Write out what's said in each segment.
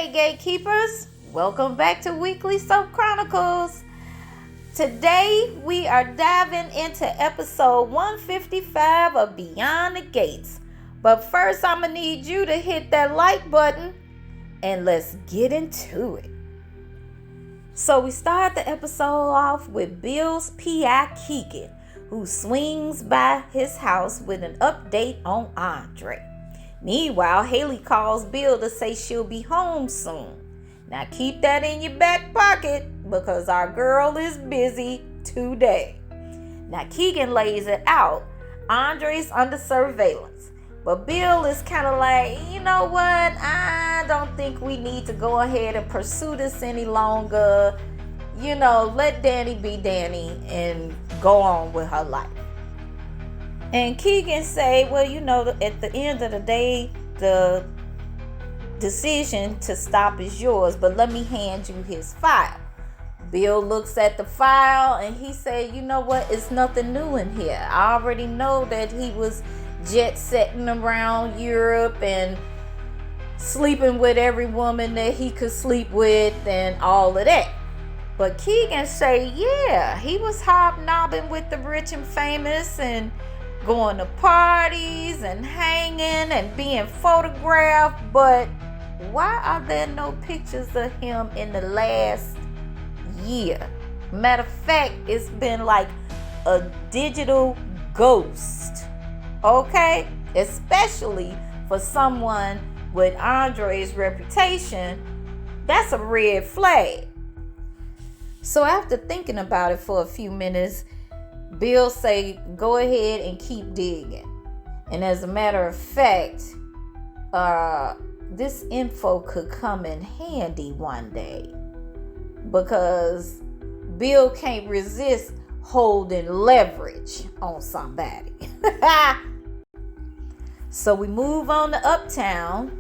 Hey Gatekeepers, welcome back to Weekly Soap Chronicles. Today we are diving into episode 155 of Beyond the Gates. But first I'm going to need you to hit that like button and let's get into it. So we start the episode off with Bill's P.I. Keegan, who swings by his house with an update on Andre. Meanwhile, Hayley calls Bill to say she'll be home soon. Now keep that in your back pocket because our girl is busy today. Now Keegan lays it out. Andre's under surveillance. But Bill is kind of like, you know what? I don't think we need to go ahead and pursue this any longer. You know, let Dani be Dani and go on with her life. And Keegan say, well, you know, at the end of the day, the decision to stop is yours, but let me hand you his file. Bill looks at the file and he said, you know what? It's nothing new in here. I already know that he was jet setting around Europe and sleeping with every woman that he could sleep with and all of that. But Keegan say, yeah, he was hobnobbing with the rich and famous and going to parties and hanging and being photographed, but why are there no pictures of him in the last year? Matter of fact, it's been like a digital ghost, okay? Especially for someone with Andre's reputation, that's a red flag. So after thinking about it for a few minutes, Bill say, go ahead and keep digging. And as a matter of fact, this info could come in handy one day because Bill can't resist holding leverage on somebody. So we move on to Uptown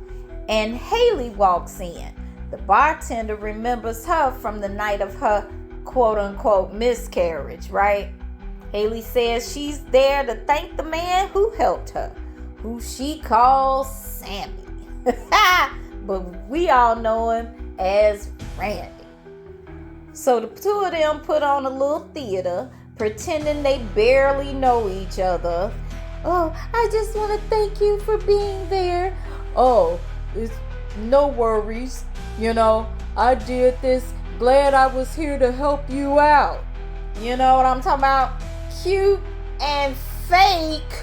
and Hayley walks in. The bartender remembers her from the night of her quote unquote miscarriage, right? Hayley says she's there to thank the man who helped her, who she calls Sammy. But we all know him as Randy. So the two of them put on a little theater, pretending they barely know each other. Oh, I just want to thank you for being there. Oh, it's no worries. You know, I did this. Glad I was here to help you out. You know what I'm talking about? Cute and fake.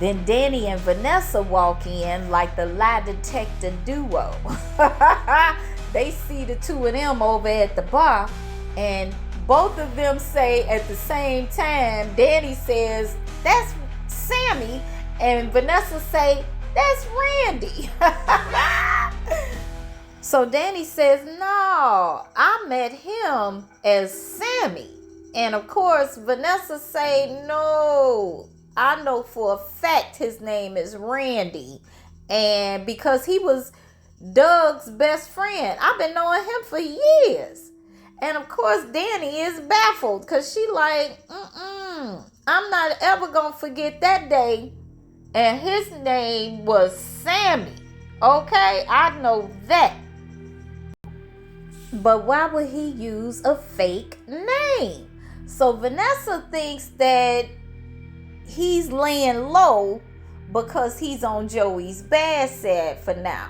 Then Dani and Vanessa walk in like the lie detector duo. They see the two of them over at the bar, and both of them say at the same time, Dani says, that's Sammy, and Vanessa say, that's Randy. So Dani says, no, I met him as Sammy. And of course, Vanessa say, no, I know for a fact his name is Randy. And because he was Doug's best friend, I've been knowing him for years. And of course, Dani is baffled because she like, I'm not ever going to forget that day. And his name was Sammy. Okay, I know that. But why would he use a fake name? So Vanessa thinks that he's laying low because he's on Joey's bad side for now.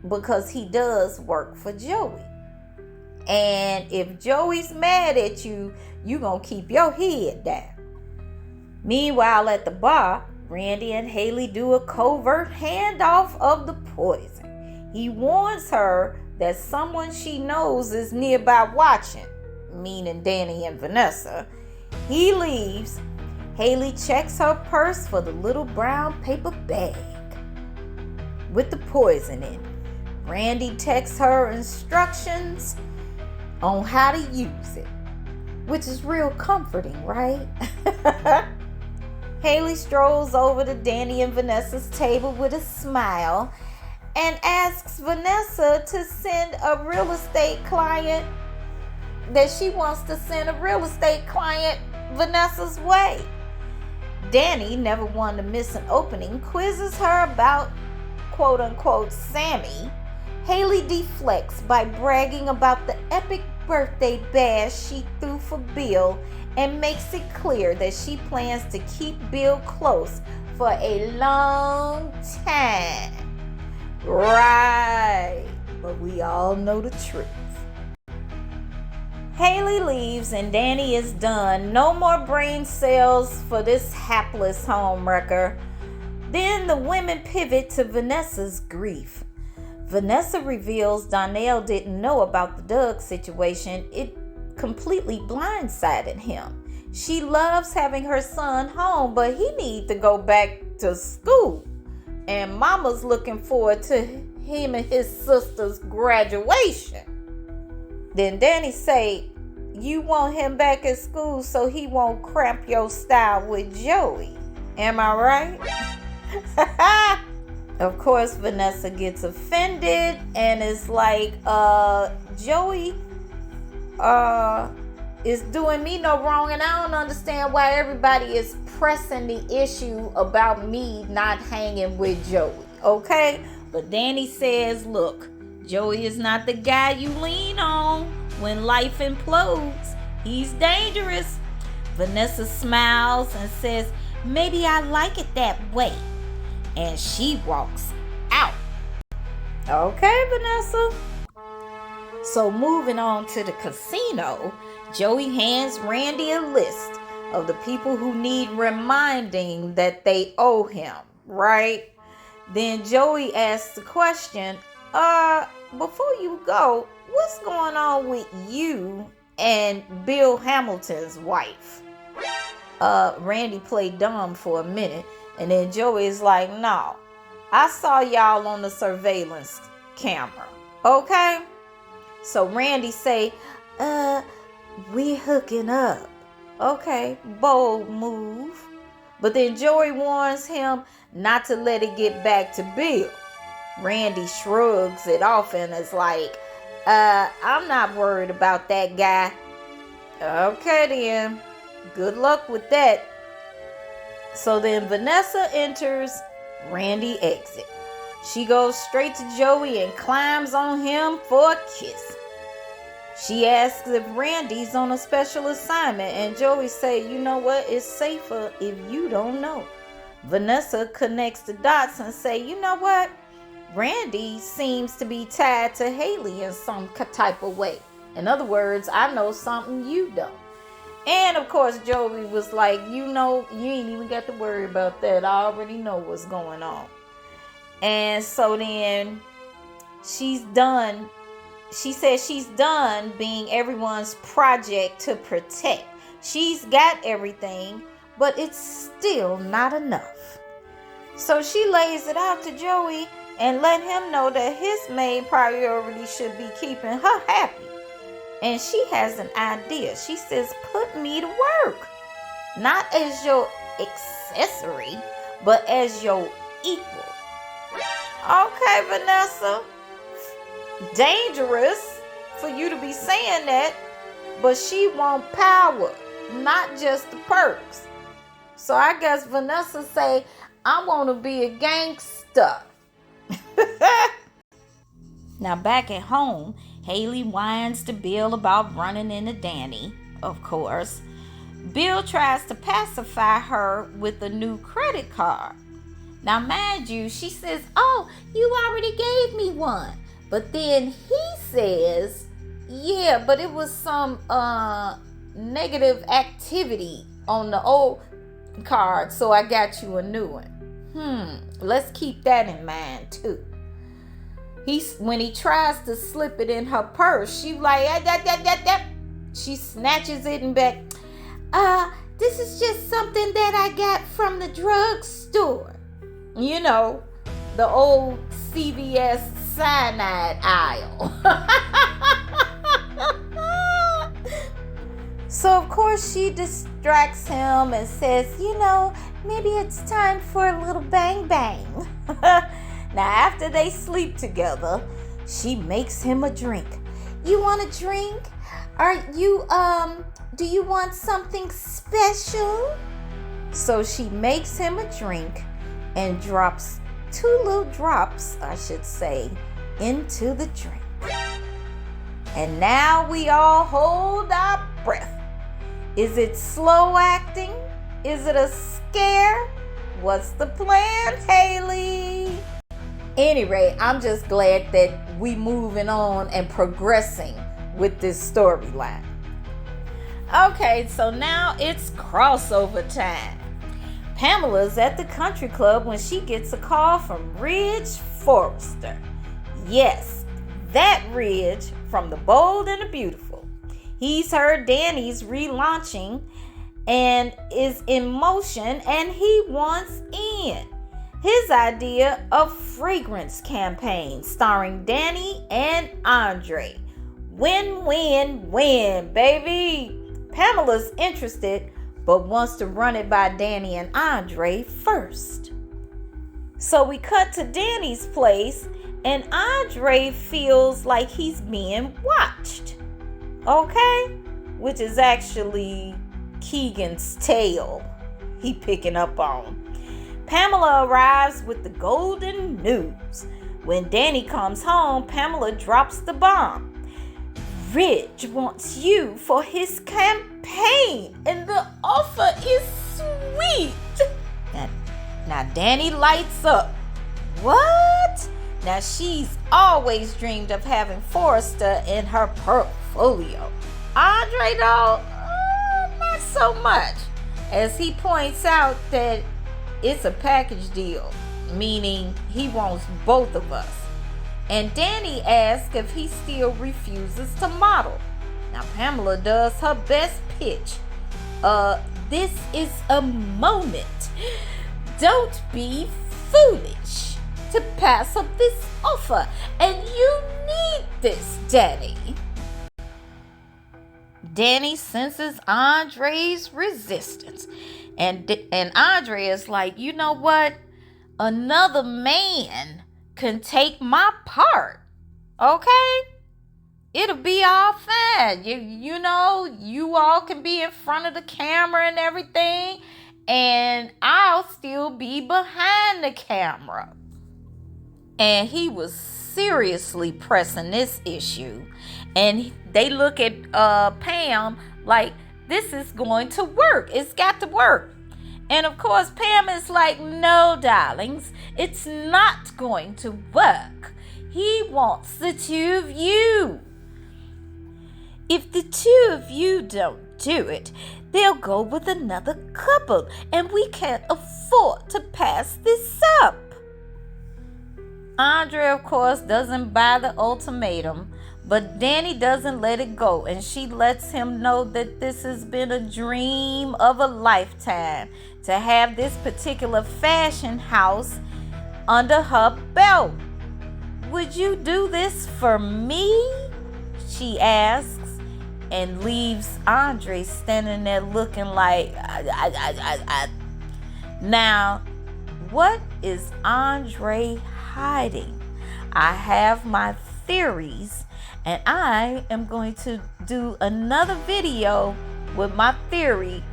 Because he does work for Joey. And if Joey's mad at you, you're going to keep your head down. Meanwhile, at the bar, Randy and Hayley do a covert handoff of the poison. He warns her that someone she knows is nearby watching, meaning Dani and Vanessa. He leaves. Hayley checks her purse for the little brown paper bag with the poison in it. Randy texts her instructions on how to use it, which is real comforting, right? Hayley strolls over to Dani and Vanessa's table with a smile and asks Vanessa to send a real estate client Vanessa's way. Dani, never one to miss an opening, quizzes her about quote-unquote Sammy, Hayley deflects by bragging about the epic birthday bash she threw for Bill and makes it clear that she plans to keep Bill close for a long time. Right, but we all know the truth. Hayley leaves and Dani is done. No more brain cells for this hapless homewrecker. Then the women pivot to Vanessa's grief. Vanessa reveals Donnell didn't know about the Doug situation. It completely blindsided him. She loves having her son home, but he needs to go back to school. And Mama's looking forward to him and his sister's graduation. Then Dani say, you want him back at school so he won't cramp your style with Joey. Am I right? Of course, Vanessa gets offended and is like, Joey is doing me no wrong, and I don't understand why everybody is pressing the issue about me not hanging with Joey, okay? But Dani says, look, Joey is not the guy you lean on when life implodes. He's dangerous. Vanessa smiles and says, maybe I like it that way. And she walks out. Okay, Vanessa. So moving on to the casino, Joey hands Randy a list of the people who need reminding that they owe him, right? Then Joey asks the question, before you go, what's going on with you and Bill Hamilton's wife? Randy played dumb for a minute, and then Joey's like, no, I saw y'all on the surveillance camera, okay? So Randy say, we hooking up. Okay, bold move. But then Joey warns him not to let it get back to Bill. Randy shrugs it off and is like, I'm not worried about that guy. Okay then, good luck with that. So then Vanessa enters, Randy exits. She goes straight to Joey and climbs on him for a kiss. She asks if Randy's on a special assignment, and Joey say, you know what, it's safer if you don't know. Vanessa connects the dots and say, you know what, Randy seems to be tied to Hayley in some type of way. In other words, I know something you don't. And of course, Joey was like, you know, you ain't even got to worry about that. I already know what's going on. And so then she's done. She says she's done being everyone's project to protect. She's got everything, but it's still not enough. So she lays it out to Joey and let him know that his main priority should be keeping her happy. And she has an idea. She says, put me to work. Not as your accessory, but as your equal. Okay, Vanessa. Dangerous for you to be saying that, but she want power, not just the perks. So I guess Vanessa say, I want to be a gangster. Now back at home, Hayley whines to Bill about running into Dani, of course. Bill tries to pacify her with a new credit card. Now mind you, she says, oh, you already gave me one. But then he says, yeah, but it was some negative activity on the old card, so I got you a new one. Let's keep that in mind too. When he tries to slip it in her purse, she like, she snatches it and back. This is just something that I got from the drugstore. You know, the old CVS cyanide aisle. So of course she distracts him and says, you know, maybe it's time for a little bang bang. Now after they sleep together, she makes him a drink. You want a drink? Do you want something special? So she makes him a drink and drops 2 little drops, I should say, into the drink. And now we all hold our breath. Is it slow acting? Is it a scare? What's the plan, Hayley? Anyway, I'm just glad that we moving on and progressing with this storyline. Okay, so now it's crossover time. Pamela's at the country club when she gets a call from Ridge Forrester. Yes, that Ridge from The Bold and the Beautiful. He's heard Dani's relaunching and is in motion, and he wants in. His idea of fragrance campaign starring Dani and Andre. Win, win, win, baby. Pamela's interested, but wants to run it by Dani and Andre first. So we cut to Dani's place, and Andre feels like he's being watched. Okay? Which is actually Keegan's tail he picking up on. Pamela arrives with the golden news. When Dani comes home, Pamela drops the bomb. Ridge wants you for his campaign, and the offer is sweet. Now Dani lights up. What? Now she's always dreamed of having Forrester in her portfolio. Andre, though, not so much, as he points out that it's a package deal, meaning he wants both of us. And Dani asks if he still refuses to model. Now Pamela does her best pitch. This is a moment. Don't be foolish to pass up this offer, and you need this, Dani. Dani senses Andre's resistance. And Andre is like, you know what? Another man can take my part. Okay? It'll be all fine. You know, you all can be in front of the camera and everything, and I'll still be behind the camera. And he was seriously pressing this issue. And they look at Pam like, this is going to work. It's got to work. And of course, Pam is like, no, darlings, it's not going to work. He wants the 2 of you. If the 2 of you don't do it, they'll go with another couple, and we can't afford to pass this up. Andre, of course, doesn't buy the ultimatum, but Dani doesn't let it go, and she lets him know that this has been a dream of a lifetime to have this particular fashion house under her belt. Would you do this for me? She asks, and leaves Andre standing there looking like, Now, what is Andre hiding? I have my theories, and I am going to do another video with my theory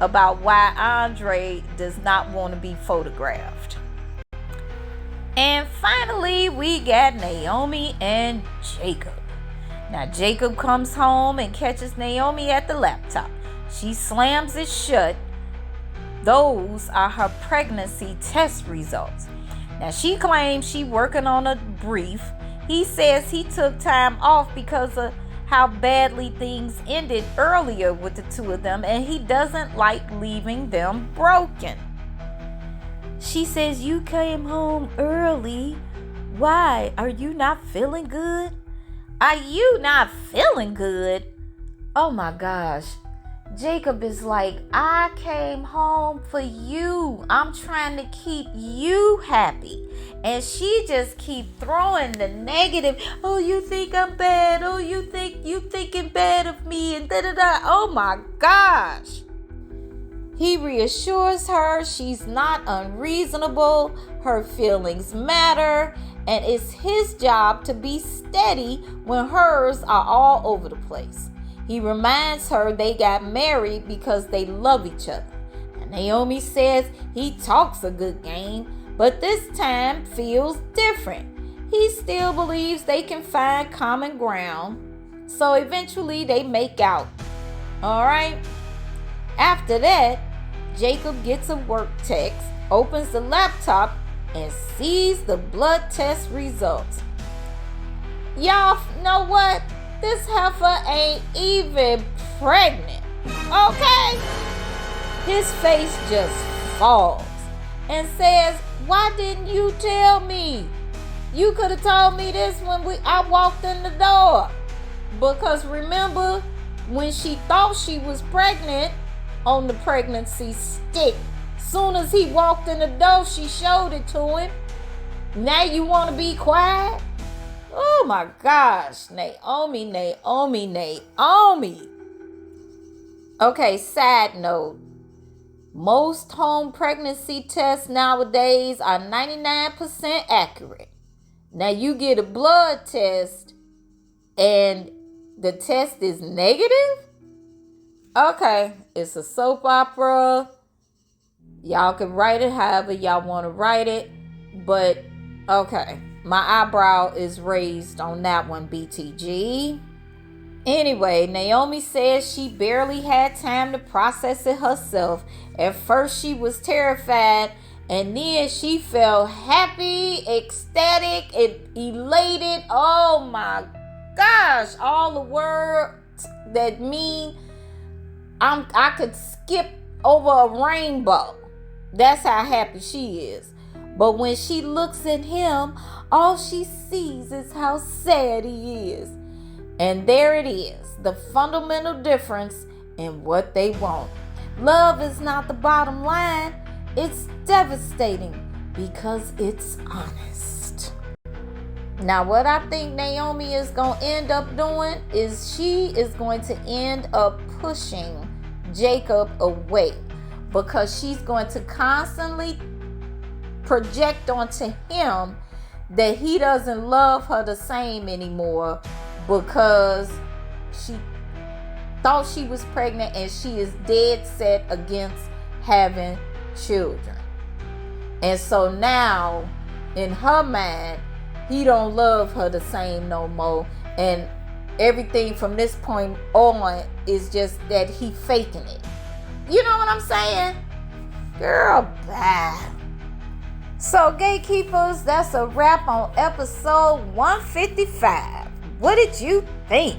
about why Andre does not want to be photographed. And finally, we got Naomi and Jacob. Now, Jacob comes home and catches Naomi at the laptop. She slams it shut. Those are her pregnancy test results. Now, she claims she's working on a brief. He says he took time off because of how badly things ended earlier with the 2 of them, and he doesn't like leaving them broken. She says, you came home early. Why? Are you not feeling good? Are you not feeling good? Oh my gosh. Jacob is like, I came home for you. I'm trying to keep you happy. And she just keep throwing the negative. Oh, you think I'm bad. Oh, you thinking bad of me, and da-da-da. Oh my gosh. He reassures her she's not unreasonable. Her feelings matter. And it's his job to be steady when hers are all over the place. He reminds her they got married because they love each other. And Naomi says he talks a good game, but this time feels different. He still believes they can find common ground, so eventually they make out. Alright? After that, Jacob gets a work text, opens the laptop, and sees the blood test results. Y'all know what? This heifer ain't even pregnant. Okay? His face just falls and says, "Why didn't you tell me? You could have told me this when I walked in the door." Because remember, when she thought she was pregnant on the pregnancy stick, soon as he walked in the door, she showed it to him. Now you want to be quiet? Oh my gosh, Naomi. Okay, side note. Most home pregnancy tests nowadays are 99% accurate. Now you get a blood test and the test is negative? Okay, it's a soap opera. Y'all can write it however y'all want to write it. But, okay, my eyebrow is raised on that one, BTG. Anyway, Naomi says she barely had time to process it herself. At first she was terrified, and then she felt happy, ecstatic, and elated. Oh my gosh, all the words that mean I could skip over a rainbow. That's how happy she is. But when she looks at him, all she sees is how sad he is. And there it is, the fundamental difference in what they want. Love is not the bottom line. It's devastating because it's honest. Now, what I think Naomi is going to end up doing is she is going to end up pushing Jacob away, because she's going to constantly project onto him that he doesn't love her the same anymore, because she thought she was pregnant and she is dead set against having children. And so now in her mind, he don't love her the same no more, and everything from this point on is just that he faking it. You know what I'm saying? Girl, bye. So, Gatekeepers, that's a wrap on episode 155. What did you think?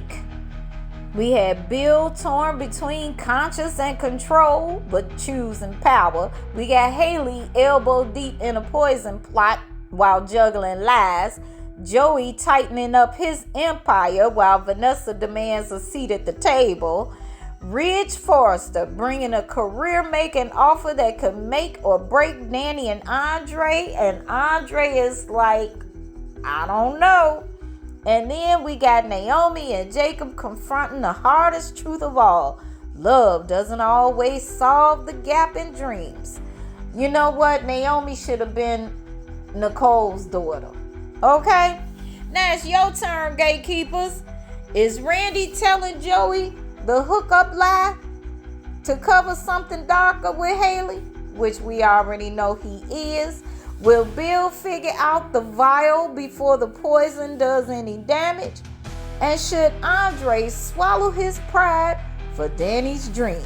We had Bill torn between conscience and control, but choosing power. We got Hayley elbow deep in a poison plot while juggling lies. Joey tightening up his empire while Vanessa demands a seat at the table. Ridge Forrester bringing a career-making offer that could make or break Dani and Andre. And Andre is like, I don't know. And then we got Naomi and Jacob confronting the hardest truth of all. Love doesn't always solve the gap in dreams. You know what? Naomi should have been Nicole's daughter. Okay? Now it's your turn, Gatekeepers. Is Randy telling Joey the hookup lie to cover something darker with Hayley, which we already know he is? Will Bill figure out the vial before the poison does any damage? And should Andre swallow his pride for Dani's dream?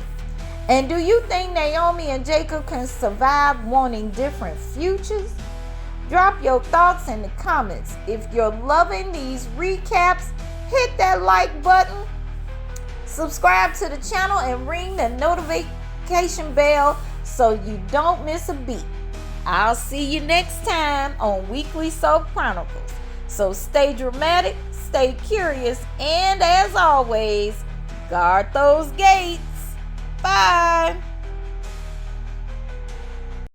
And do you think Naomi and Jacob can survive wanting different futures? Drop your thoughts in the comments. If you're loving these recaps, hit that like button, subscribe to the channel, and ring the notification bell so you don't miss a beat. I'll see you next time on Weekly Soap Chronicles. So stay dramatic, stay curious, and as always, guard those gates. Bye.